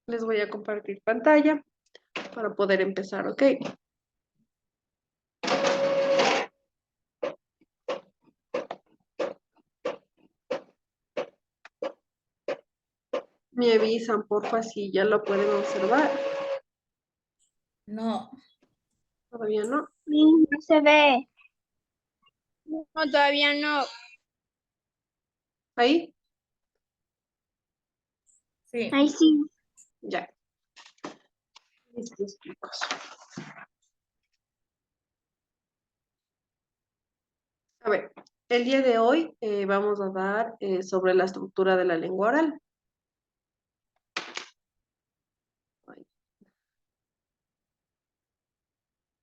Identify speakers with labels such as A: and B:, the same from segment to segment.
A: Les voy a compartir pantalla para poder empezar, ¿ok? Me avisan, porfa, si ya lo pueden observar.
B: No,
A: Todavía no.
C: Sí, no se ve. No, todavía no.
A: Ahí,
B: sí.
C: Ahí sí.
A: ya. Listos, chicos. A ver, el día de hoy vamos a dar sobre la estructura de la lengua oral.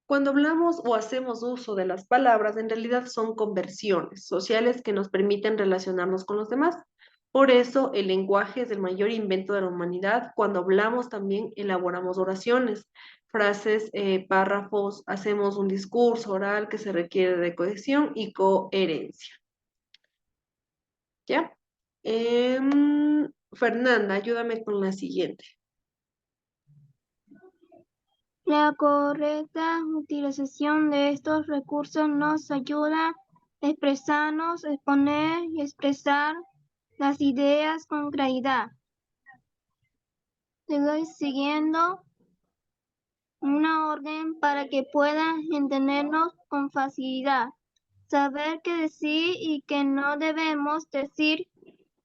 A: Cuando hablamos o hacemos uso de las palabras, en realidad son conversiones sociales que nos permiten relacionarnos con los demás. Por eso el lenguaje es el mayor invento de la humanidad. Cuando hablamos también elaboramos oraciones, frases, párrafos, hacemos un discurso oral que se requiere de cohesión y coherencia. ¿Ya? Fernanda, ayúdame con la siguiente.
C: La correcta utilización de estos recursos nos ayuda a expresarnos, exponer y expresar las ideas con claridad. Estoy siguiendo una orden para que puedan entendernos con facilidad. Saber qué decir y qué no debemos decir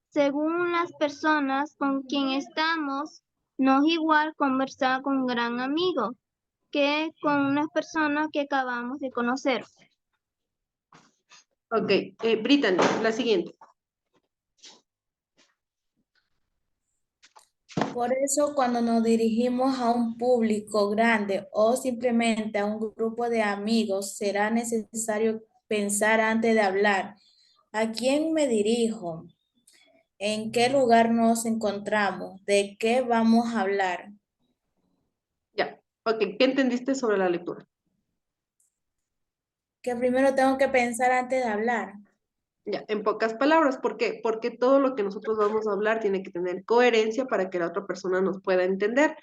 C: según las personas con quien estamos. No es igual conversar con un gran amigo que con una persona que acabamos de conocer.
A: Ok, Brittany, la siguiente.
B: Por eso cuando nos dirigimos a un público grande o simplemente a un grupo de amigos, será necesario pensar antes de hablar. ¿A quién me dirijo? ¿En qué lugar nos encontramos? ¿De qué vamos a hablar?
A: Ya, ok, ¿qué entendiste sobre la lectura?
B: Que primero tengo que pensar antes de hablar.
A: Ya, en pocas palabras, ¿por qué? Porque todo lo que nosotros vamos a hablar tiene que tener coherencia para que la otra persona nos pueda entender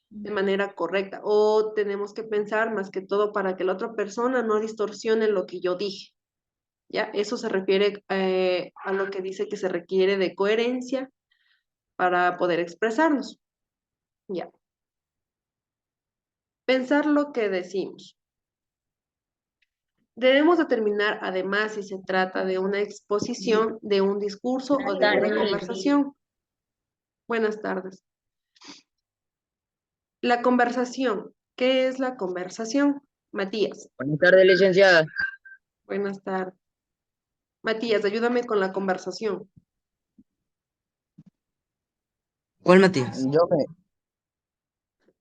A: de manera correcta. O tenemos que pensar más que todo para que la otra persona no distorsione lo que yo dije. ¿Ya? Eso se refiere a lo que dice que se requiere de coherencia para poder expresarnos. ¿Ya? Pensar lo que decimos. Debemos determinar, además, si se trata de una exposición, de un discurso o de una conversación. Buenas tardes. La conversación. ¿Qué es la conversación? Matías.
D: Buenas tardes, licenciada.
A: Buenas tardes. Matías, ayúdame con la conversación.
D: ¿Cuál, Matías?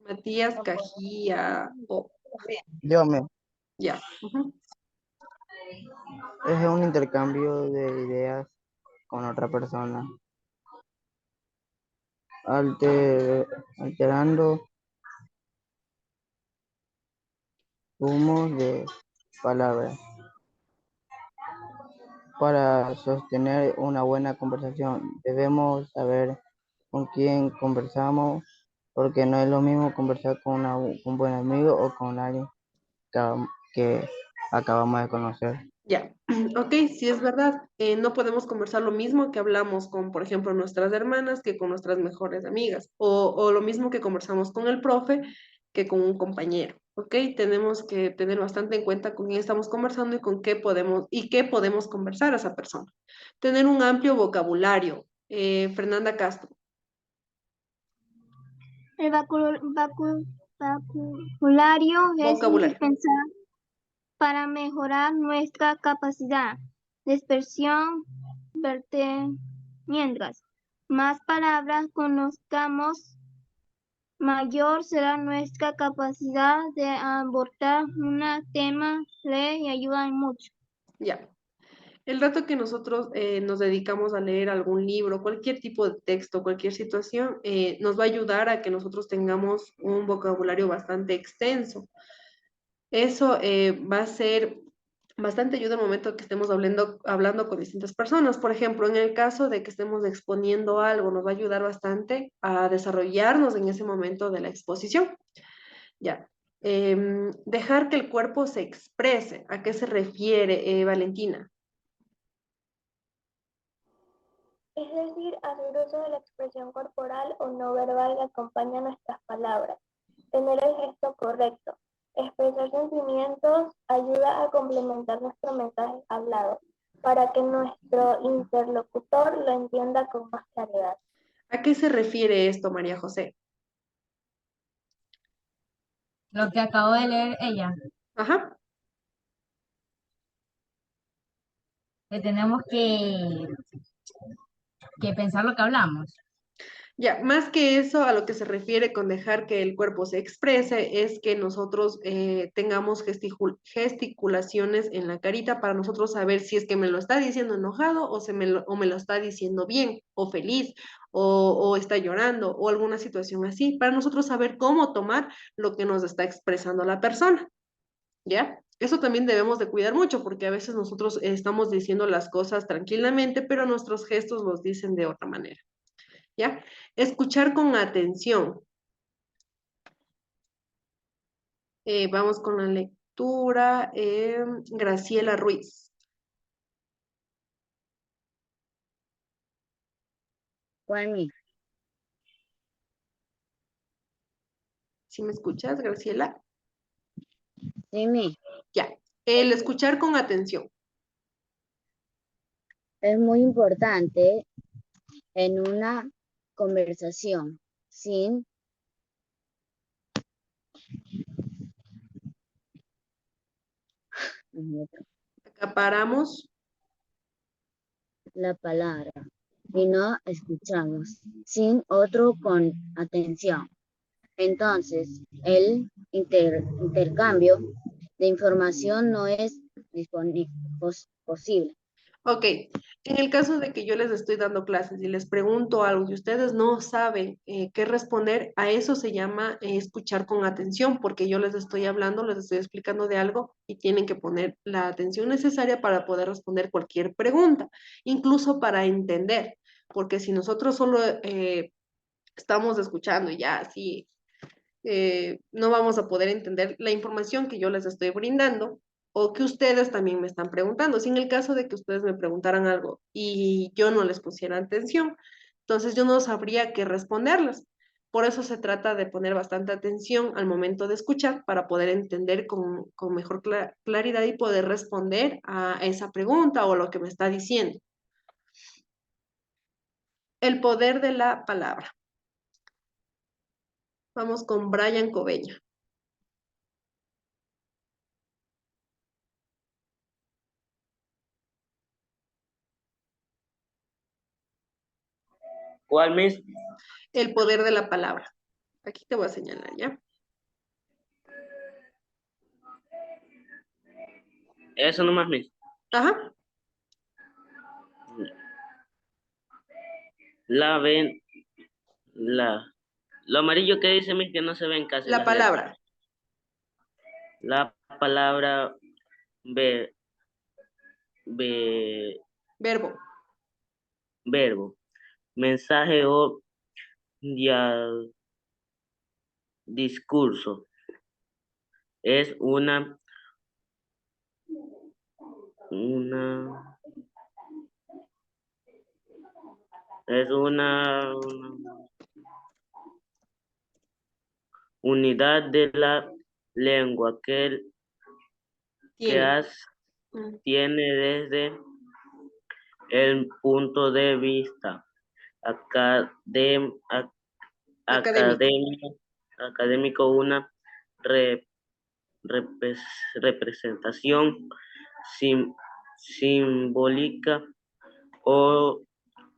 A: Matías Cajía. Ya. Ujú.
E: Es un intercambio de ideas con otra persona, alterando humos de palabras. Para sostener una buena conversación, debemos saber con quién conversamos, porque no es lo mismo conversar con un buen amigo o con alguien que acabamos de conocer.
A: Ya. Ok, sí es verdad. No podemos conversar lo mismo que hablamos con, por ejemplo, nuestras hermanas que con nuestras mejores amigas. O lo mismo que conversamos con el profe que con un compañero. Ok, tenemos que tener bastante en cuenta con quién estamos conversando y con qué podemos conversar a esa persona. Tener un amplio vocabulario. Fernanda Castro.
C: El vocabulario es
A: Vocabulario.
C: indispensable para mejorar nuestra capacidad de expresión. Mientras más palabras conozcamos, mayor será nuestra capacidad de abordar un tema, leer y ayudar mucho.
A: Ya. El rato que nosotros nos dedicamos a leer algún libro, cualquier tipo de texto, cualquier situación, nos va a ayudar a que nosotros tengamos un vocabulario bastante extenso. Eso va a ser bastante ayuda al momento que estemos hablando con distintas personas. Por ejemplo, en el caso de que estemos exponiendo algo, nos va a ayudar bastante a desarrollarnos en ese momento de la exposición. Ya. Dejar que el cuerpo se exprese. ¿A qué se refiere, Valentina?
C: Es decir, hacer uso de la expresión corporal o no verbal que acompaña nuestras palabras. Tener el gesto correcto. Expresar sentimientos ayuda a complementar nuestro mensaje hablado para que nuestro interlocutor lo entienda con más claridad.
A: ¿A qué se refiere esto, María José?
F: Lo que acabo de leer ella,
A: Ajá.
F: que tenemos que pensar lo que hablamos.
A: Ya, más que eso, a lo que se refiere con dejar que el cuerpo se exprese, es que nosotros tengamos gesticulaciones en la carita para nosotros saber si es que me lo está diciendo enojado o me lo está diciendo bien o feliz o está llorando o alguna situación así, para nosotros saber cómo tomar lo que nos está expresando la persona, ¿ya? Eso también debemos de cuidar mucho porque a veces nosotros estamos diciendo las cosas tranquilamente, pero nuestros gestos los dicen de otra manera. ¿Ya? Escuchar con atención. Vamos con la lectura. Graciela Ruiz.
D: Juanmi,
A: ¿Sí me escuchas, Graciela?
D: dime,
A: Ya. El escuchar con atención.
D: es muy importante en una conversación sin
A: Acaparamos.
D: la palabra y no escuchamos sin otro con atención. Entonces, el intercambio de información no es posible.
A: Ok. En el caso de que yo les estoy dando clases y les pregunto algo y ustedes no saben qué responder, a eso se llama escuchar con atención, porque yo les estoy hablando, les estoy explicando de algo y tienen que poner la atención necesaria para poder responder cualquier pregunta, incluso para entender, porque si nosotros solo estamos escuchando y ya así no vamos a poder entender la información que yo les estoy brindando o que ustedes también me están preguntando. Si en el caso de que ustedes me preguntaran algo y yo no les pusiera atención, entonces yo no sabría qué responderles. Por eso se trata de poner bastante atención al momento de escuchar para poder entender con mejor claridad y poder responder a esa pregunta o lo que me está diciendo. El poder de la palabra. Vamos con Brian Cobeña.
G: ¿Cuál, Miss?
A: El poder de la palabra. Aquí te voy a señalar, ¿ya?
G: Eso nomás, Miss.
A: Ajá.
G: La ven, lo amarillo que dice, Miss, que no se ven casi
A: La
G: las letras.
A: palabra.
G: La palabra ve,
A: Verbo.
G: verbo. Mensaje o discurso. Es una, es una unidad de la lengua que
A: Tiene. Mm.
G: tiene desde el punto de vista
A: Académico.
G: académico una re- representación simbólica o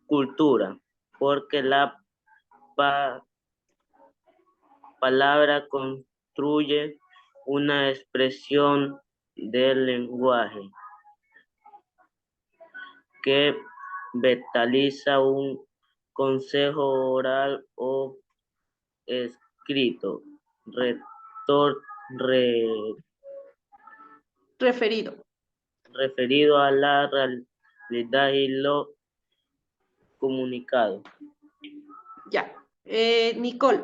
G: cultura, porque la pa- palabra construye una expresión del lenguaje que vitaliza un consejo oral o escrito. Retor- re-
A: Referido.
G: referido a la realidad y lo comunicado.
A: Ya. Nicole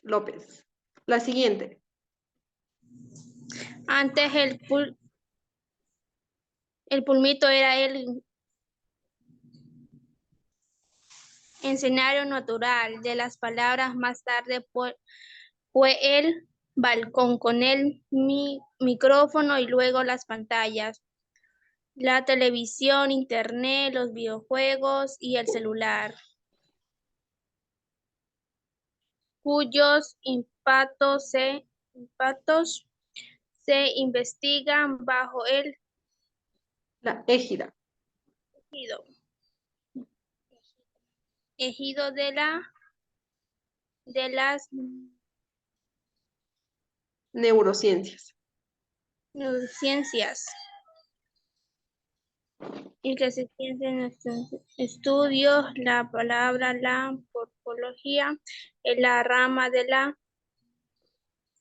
A: López. La siguiente.
C: Antes el pulmito era el escenario natural de las palabras, más tarde fue el balcón con el micrófono y luego las pantallas, la televisión, internet, los videojuegos y el celular, cuyos impactos se investigan bajo el
A: La égida.
C: ejido, ejido de las
A: Neurociencias.
C: neurociencias y que se piensa en nuestros estudios. La palabra, la antropología, es la rama de la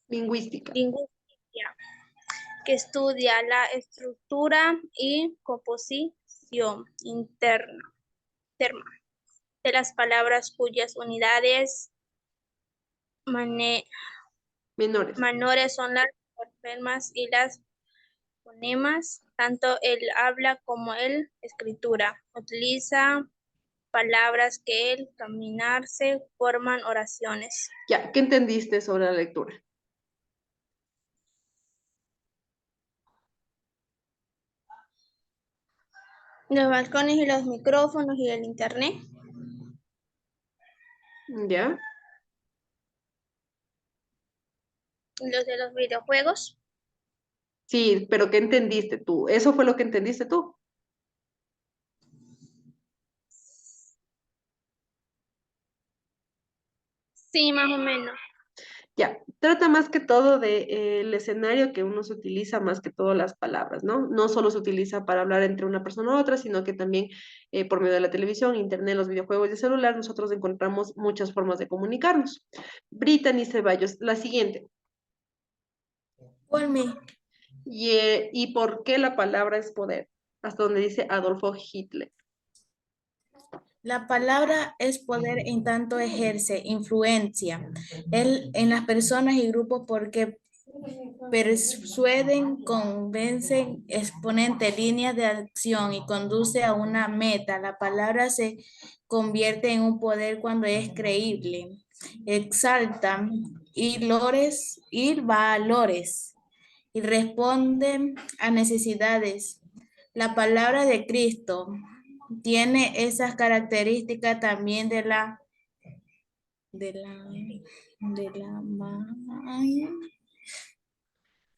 A: Lingüística.
C: lingüística que estudia la estructura y composición interna de las palabras cuyas unidades
A: Menores.
C: menores son las morfemas y las fonemas. Tanto el habla como el escritura utiliza palabras que el caminarse forman oraciones.
A: Ya, ¿qué entendiste sobre la lectura?
C: Los balcones y los micrófonos y el internet.
A: ¿Ya?
C: Los de los videojuegos.
A: Sí, pero ¿qué entendiste tú? ¿Eso fue lo que entendiste tú?
C: Sí, más o menos.
A: Ya, trata más que todo de, el escenario que uno se utiliza más que todo las palabras, ¿no? No solo se utiliza para hablar entre una persona u otra, sino que también por medio de la televisión, internet, los videojuegos y el celular, nosotros encontramos muchas formas de comunicarnos. Brittany Ceballos, la siguiente.
B: Por mí,
A: ¿Y por qué la palabra es poder? Hasta donde dice Adolfo Hitler.
B: la palabra es poder en tanto ejerce influencia en las personas y grupos porque persuaden, convencen, exponente líneas de acción y conduce a una meta. La palabra se convierte en un poder cuando es creíble, exalta y valores y responde a necesidades. La palabra de Cristo tiene esas características también de la, de la,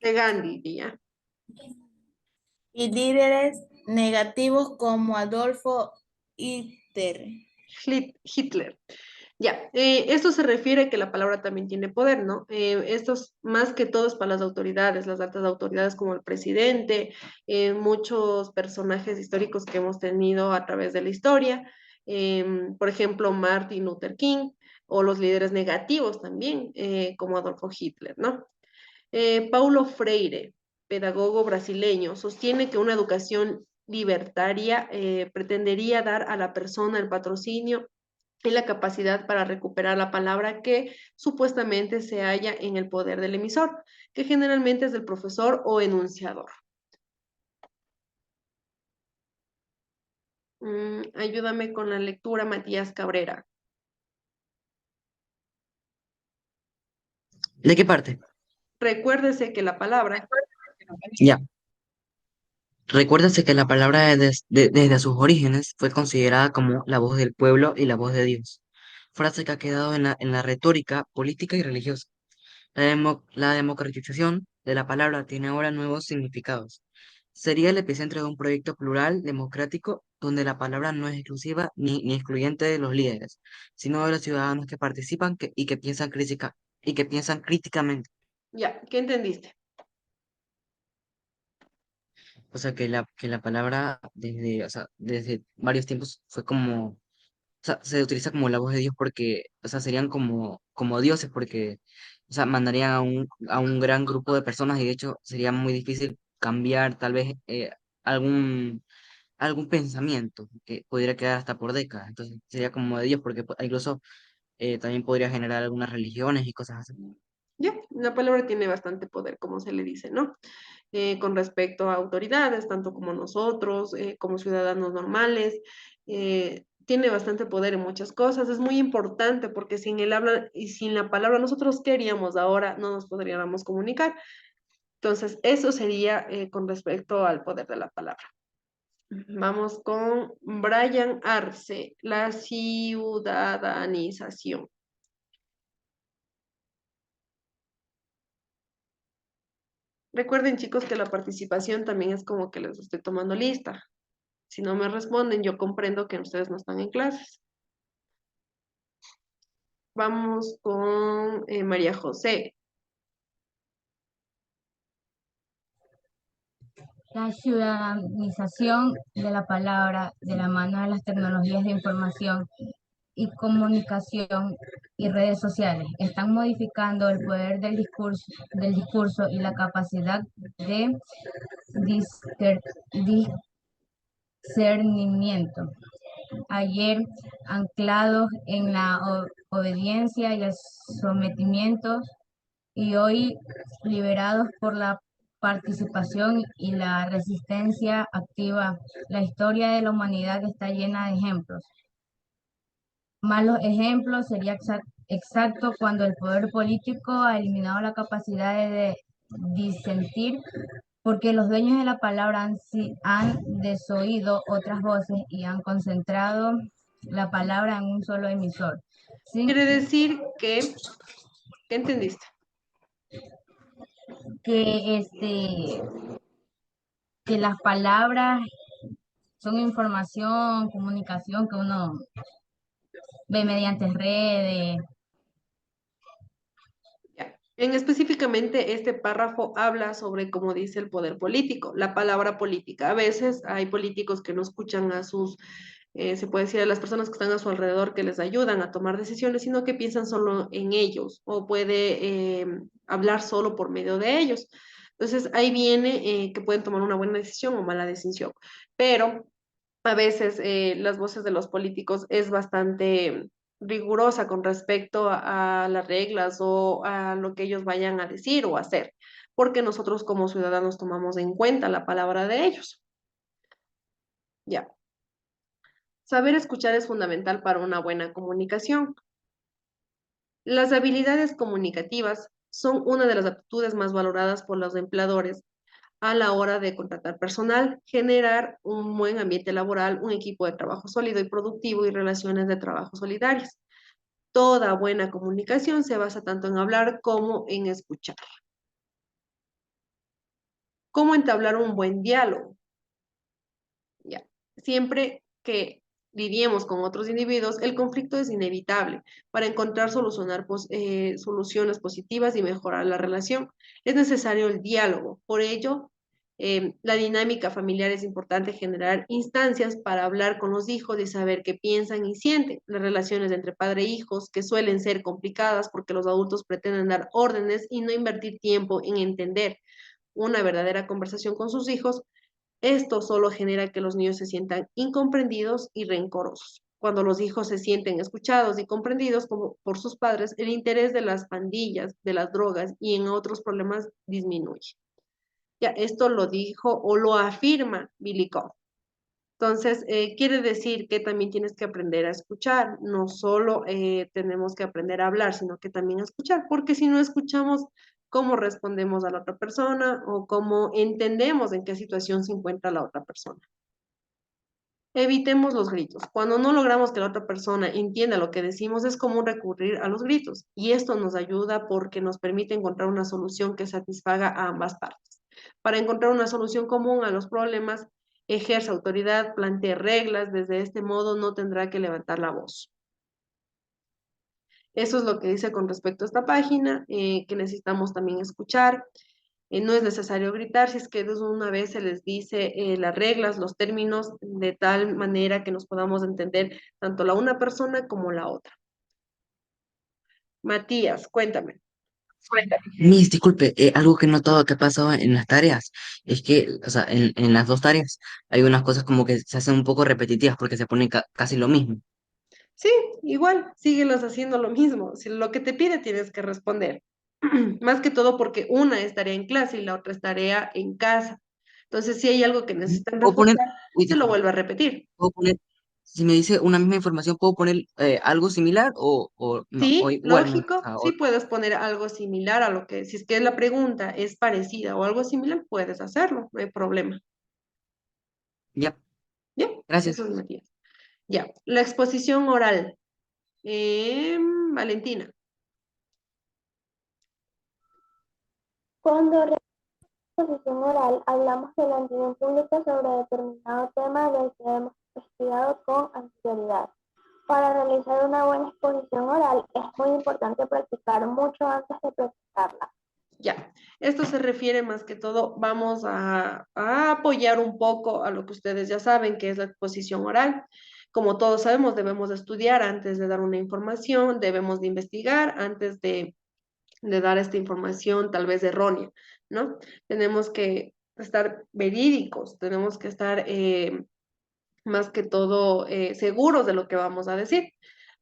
A: De Gandhi, ya.
B: y líderes negativos como Adolfo Hitler.
A: Hitler. Ya, esto se refiere a que la palabra también tiene poder, ¿no? Esto es más que todo es para las altas autoridades como el presidente, muchos personajes históricos que hemos tenido a través de la historia, por ejemplo, Martin Luther King, o los líderes negativos también, como Adolfo Hitler, ¿no? Paulo Freire, pedagogo brasileño, sostiene que una educación libertaria pretendería dar a la persona el patrocinio y la capacidad para recuperar la palabra que supuestamente se halla en el poder del emisor, que generalmente es del profesor o enunciador. Ayúdame con la lectura, Matías Cabrera.
H: ¿De qué parte?
A: Recuérdese que la palabra,
H: Ya. Recuérdase que la palabra desde sus orígenes fue considerada como la voz del pueblo y la voz de Dios, frase que ha quedado en la retórica política y religiosa. La democratización de la palabra tiene ahora nuevos significados. Sería el epicentro de un proyecto plural, democrático, donde la palabra no es exclusiva ni excluyente de los líderes, sino de los ciudadanos que participan y que piensan críticamente.
A: ya, ¿qué entendiste?
H: O sea, que la palabra o sea, desde varios tiempos fue como, o sea, se utiliza como la voz de Dios porque, o sea, serían como dioses porque, o sea, mandarían a un gran grupo de personas y de hecho sería muy difícil cambiar tal vez algún, algún pensamiento que pudiera quedar hasta por décadas. Entonces sería como de Dios, porque incluso también podría generar algunas religiones y cosas así.
A: Ya, la palabra tiene bastante poder, como se le dice, ¿no? Con respecto a autoridades, tanto como nosotros, como ciudadanos normales, tiene bastante poder en muchas cosas. Es muy importante porque sin el habla y sin la palabra, nosotros qué haríamos ahora, no nos podríamos comunicar. Entonces, eso sería con respecto al poder de la palabra. Vamos con Brian Arce, la ciudadanización. Recuerden, chicos, que la participación también es como que les estoy tomando lista. Si no me responden, yo comprendo que ustedes no están en clases. Vamos con María José.
F: La ciudadanización de la palabra de la mano de las tecnologías de información y comunicación y redes sociales están modificando el poder del discurso y la capacidad de discernimiento. Ayer anclados en la obediencia y el sometimiento, y hoy liberados por la participación y la resistencia activa. La historia de la humanidad está llena de ejemplos. Malos ejemplos sería exacto cuando el poder político ha eliminado la capacidad de disentir, porque los dueños de la palabra han desoído otras voces y han concentrado la palabra en un solo emisor. Sin
A: Quiere decir que, ¿qué entendiste?
F: que que las palabras son información, comunicación que uno ve mediante redes.
A: Ya. En específicamente, este párrafo habla sobre, como dice, el poder político, la palabra política. A veces hay políticos que no escuchan a sus, se puede decir, a las personas que están a su alrededor que les ayudan a tomar decisiones, sino que piensan solo en ellos o puede hablar solo por medio de ellos. Entonces, ahí viene que pueden tomar una buena decisión o mala decisión. Pero a veces las voces de los políticos es bastante rigurosa con respecto a las reglas o a lo que ellos vayan a decir o hacer, porque nosotros como ciudadanos tomamos en cuenta la palabra de ellos. Ya. Saber escuchar es fundamental para una buena comunicación. Las habilidades comunicativas son una de las aptitudes más valoradas por los empleadores a la hora de contratar personal, generar un buen ambiente laboral, un equipo de trabajo sólido y productivo y relaciones de trabajo solidarias. Toda buena comunicación se basa tanto en hablar como en escuchar. ¿Cómo entablar un buen diálogo? Ya. Siempre que lidiemos con otros individuos, el conflicto es inevitable. Para encontrar soluciones positivas y mejorar la relación, es necesario el diálogo. Por ello, la dinámica familiar es importante generar instancias para hablar con los hijos y saber qué piensan y sienten. Las relaciones entre padre e hijos, que suelen ser complicadas porque los adultos pretenden dar órdenes y no invertir tiempo en entender una verdadera conversación con sus hijos, esto solo genera que los niños se sientan incomprendidos y rencorosos. Cuando los hijos se sienten escuchados y comprendidos como por sus padres, el interés de las pandillas, de las drogas y en otros problemas disminuye. Ya, esto lo dijo o lo afirma Billy Cobb. Entonces, quiere decir que también tienes que aprender a escuchar, no solo tenemos que aprender a hablar, sino que también a escuchar, porque si no escuchamos cómo respondemos a la otra persona o cómo entendemos en qué situación se encuentra la otra persona. Evitemos los gritos. Cuando no logramos que la otra persona entienda lo que decimos, es común recurrir a los gritos, y esto nos ayuda porque nos permite encontrar una solución que satisfaga a ambas partes. Para encontrar una solución común a los problemas, ejerce autoridad, plantee reglas, desde este modo no tendrá que levantar la voz. Eso es lo que dice con respecto a esta página, que necesitamos también escuchar. No es necesario gritar si es que de una vez se les dice las reglas, los términos, de tal manera que nos podamos entender tanto la una persona como la otra. Matías, cuéntame.
H: Miss, disculpe, algo que he notado que ha pasado en las tareas es que, o sea, en las dos tareas hay unas cosas como que se hacen un poco repetitivas porque se pone casi lo mismo.
A: Sí, igual, síguelos haciendo lo mismo. Si lo que te pide tienes que responder. Más que todo porque una es tarea en clase y la otra es tarea en casa. Entonces, si hay algo que necesitan
H: Puedo poner,
A: reforzar,
H: uy,
A: se lo
H: disculpe,
A: vuelve a repetir.
H: puedo poner, si me dice una misma información, ¿puedo poner algo similar o no, o
A: Sí,
H: igual? O
A: lógico,
H: sea,
A: sí puedes poner algo similar a lo que, si es que la pregunta es parecida o algo similar, puedes hacerlo, no hay problema.
H: ya,
A: ¿Ya?
H: gracias.
A: Eso es Matías. Ya, la exposición oral. Valentina.
I: Cuando realizamos exposición oral, hablamos delante de un público sobre determinado tema del que hemos investigado con anterioridad. Para realizar una buena exposición oral es muy importante practicar mucho antes de practicarla.
A: Ya, esto se refiere más que todo, vamos a apoyar un poco a lo que ustedes ya saben, que es la exposición oral. Como todos sabemos, debemos de estudiar antes de dar una información, debemos de investigar antes de dar esta información tal vez errónea, ¿no? Tenemos que estar verídicos, tenemos que estar más que todo seguros de lo que vamos a decir.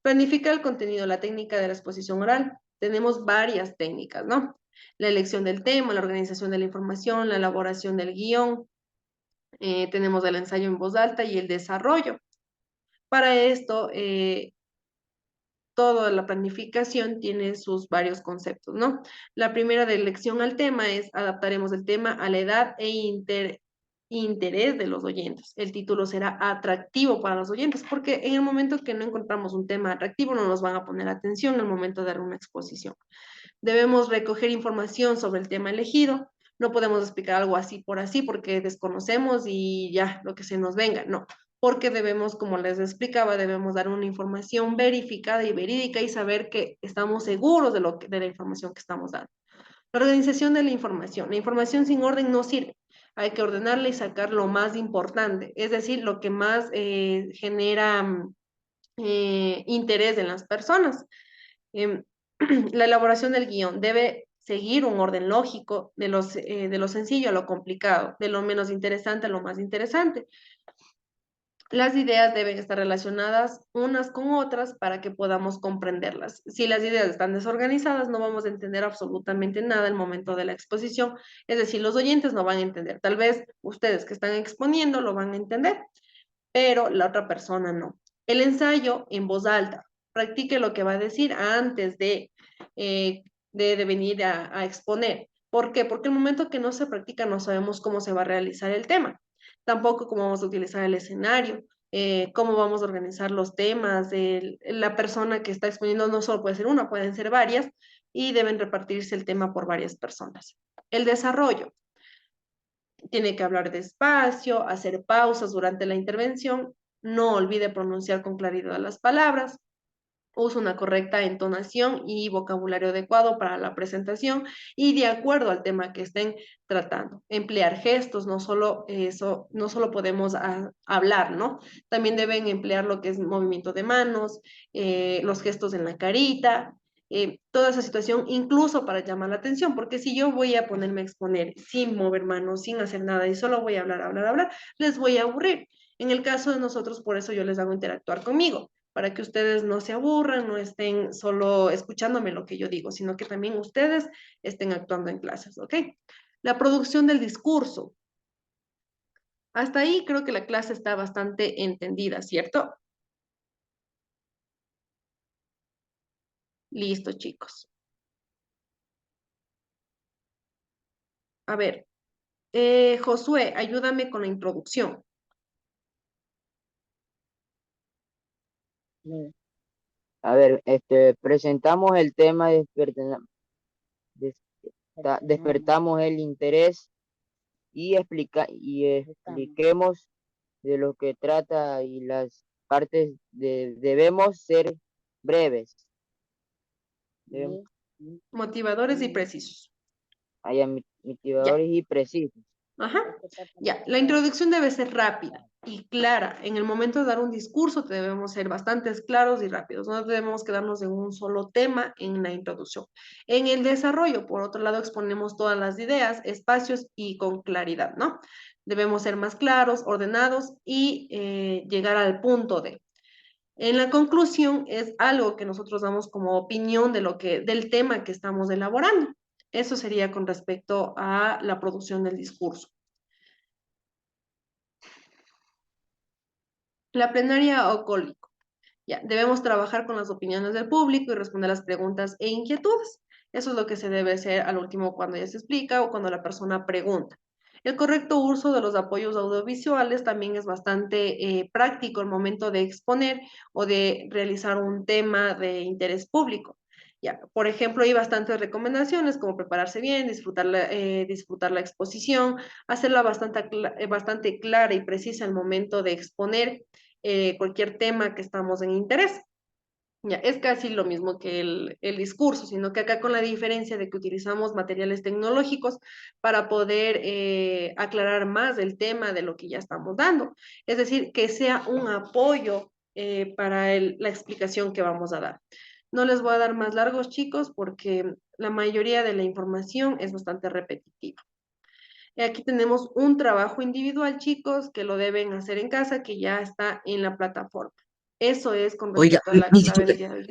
A: Planifica el contenido, la técnica de la exposición oral. Tenemos varias técnicas, ¿no? La elección del tema, la organización de la información, la elaboración del guión, tenemos el ensayo en voz alta y el desarrollo. Para esto, toda la planificación tiene sus varios conceptos, ¿no? La primera de elección al tema es adaptaremos el tema a la edad e interés de los oyentes. El título será atractivo para los oyentes, porque en el momento que no encontramos un tema atractivo, no nos van a poner atención en el momento de dar una exposición. Debemos recoger información sobre el tema elegido. No podemos explicar algo así por así porque desconocemos y ya, lo que se nos venga. No, porque debemos, como les explicaba, debemos dar una información verificada y verídica y saber que estamos seguros de la información que estamos dando. La organización de la información. La información sin orden no sirve. Hay que ordenarla y sacar lo más importante, es decir, lo que más genera interés en las personas. Em, la elaboración del guión debe seguir un orden lógico de lo sencillo a lo complicado, de lo menos interesante a lo más interesante. Las ideas deben estar relacionadas unas con otras para que podamos comprenderlas. Si las ideas están desorganizadas, no vamos a entender absolutamente nada al momento de la exposición. Es decir, los oyentes no van a entender. Tal vez ustedes que están exponiendo lo van a entender, pero la otra persona no. El ensayo en voz alta. Practique lo que va a decir antes de venir a exponer. ¿Por qué? Porque el momento que no se practica no sabemos cómo se va a realizar el tema. Tampoco cómo vamos a utilizar el escenario, cómo vamos a organizar los temas. La persona que está exponiendo no solo puede ser una, pueden ser varias y deben repartirse el tema por varias personas. El desarrollo tiene que hablar despacio, hacer pausas durante la intervención, no olvide pronunciar con claridad las palabras, usa una correcta entonación y vocabulario adecuado para la presentación y de acuerdo al tema que estén tratando. Emplear gestos, no solo eso, no solo podemos hablar, ¿no? También deben emplear lo que es movimiento de manos, los gestos en la carita, toda esa situación, incluso para llamar la atención, porque si yo voy a ponerme a exponer sin mover manos, sin hacer nada y solo voy a hablar, hablar, hablar, les voy a aburrir. En el caso de nosotros, por eso yo les hago interactuar conmigo, para que ustedes no se aburran, no estén solo escuchándome lo que yo digo, sino que también ustedes estén actuando en clases, ¿ok? La producción del discurso. Hasta ahí creo que la clase está bastante entendida, ¿cierto? Listo, chicos. A ver, Josué, ayúdame con la introducción.
E: A ver, presentamos el tema, despertamos el interés y expliquemos de lo que trata y las partes debemos ser breves.
A: Motivadores y precisos.
E: Haya
A: Ya.
E: motivadores y precisos.
A: Ajá. Ya, la introducción debe ser rápida y clara. En el momento de dar un discurso debemos ser bastante claros y rápidos. No debemos quedarnos en un solo tema en la introducción. En el desarrollo, por otro lado, exponemos todas las ideas, espacios y con claridad, ¿no? Debemos ser más claros, ordenados y llegar al punto de. En la conclusión es algo que nosotros damos como opinión de del tema que estamos elaborando. Eso sería con respecto a la producción del discurso. La plenaria o cólico. Ya, debemos trabajar con las opiniones del público y responder las preguntas e inquietudes. Eso es lo que se debe hacer al último cuando ya se explica o cuando la persona pregunta. El correcto uso de los apoyos audiovisuales también es bastante práctico al momento de exponer o de realizar un tema de interés público. Ya, por ejemplo, hay bastantes recomendaciones como prepararse bien, disfrutar la exposición, hacerla bastante clara y precisa al momento de exponer cualquier tema que estamos en interés. Ya, es casi lo mismo que el discurso, sino que acá con la diferencia de que utilizamos materiales tecnológicos para poder aclarar más el tema de lo que ya estamos dando. Es decir, que sea un apoyo para la explicación que vamos a dar. No les voy a dar más largos, chicos, porque la mayoría de la información es bastante repetitiva. Aquí tenemos un trabajo individual, chicos, que lo deben hacer en casa, que ya está en la plataforma. Eso es con
H: Oiga,
A: respecto a la clave del día de hoy.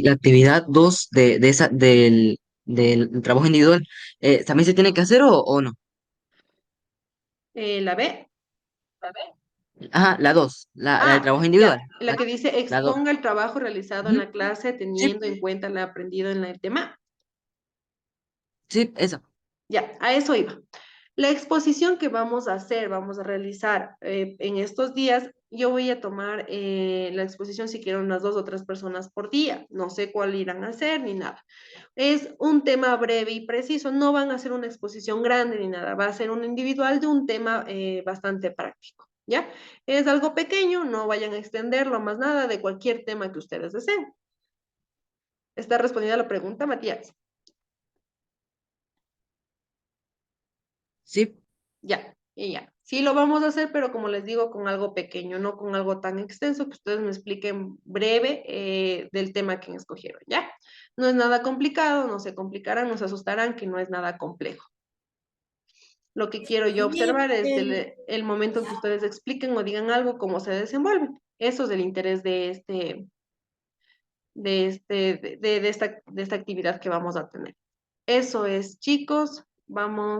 H: la actividad 2 del trabajo individual, ¿también se tiene que hacer o no?
A: ¿La B?
H: Ajá, la 2, la del
A: Ah,
H: trabajo
A: ya.
H: individual.
A: La que dice
H: La 2.
A: exponga el trabajo realizado en la clase
H: Sí,
A: teniendo en cuenta lo aprendido en el tema.
H: sí, esa.
A: Ya, a eso iba. La exposición que vamos a hacer, vamos a realizar en estos días, yo voy a tomar la exposición si quiero unas 2 o 3 personas por día. No sé cuál irán a hacer ni nada. Es un tema breve y preciso. No van a hacer una exposición grande ni nada. Va a ser un individual de un tema bastante práctico. ¿Ya? Es algo pequeño, no vayan a extenderlo más nada de cualquier tema que ustedes deseen. ¿Está respondida la pregunta, Matías?
H: Sí,
A: Ya, y ya. Sí lo vamos a hacer, pero como les digo, con algo pequeño, no con algo tan extenso, que ustedes me expliquen breve del tema que escogieron, ¿ya? No es nada complicado, no se complicarán, no se asustarán, que no es nada complejo. Lo que quiero yo
B: Sí,
A: observar es el momento en que ustedes expliquen o digan algo, cómo se desenvuelven. Eso es el interés de esta actividad que vamos a tener. Eso es, chicos, vamos.